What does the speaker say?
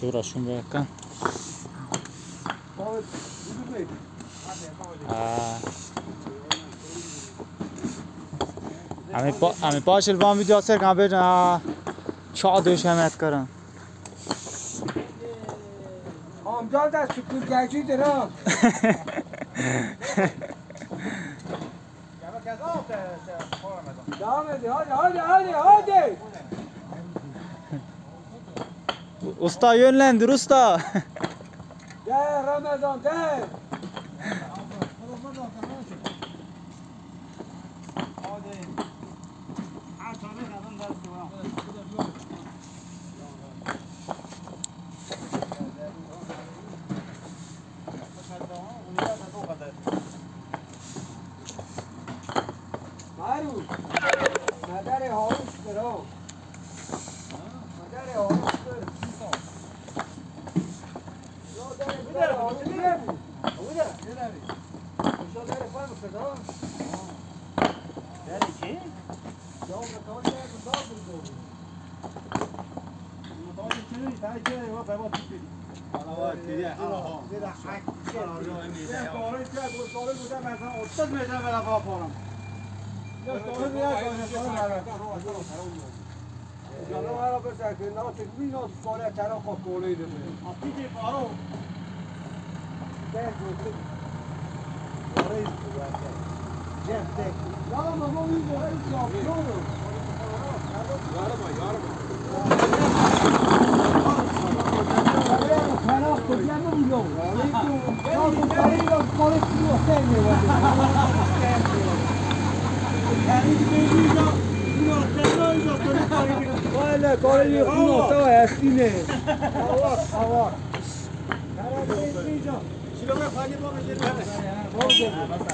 چوراشون بکن همی پاشل بام ویدیو سر کن بیرن چا دوش همت کرن آمجال دست شکل گرچی درم هادی usta yönlendir usta. Gel Ramazan gel. Maru, madare hoş karo. Madare hoş karo. Olha, agora ele não tá assim, né? Vamos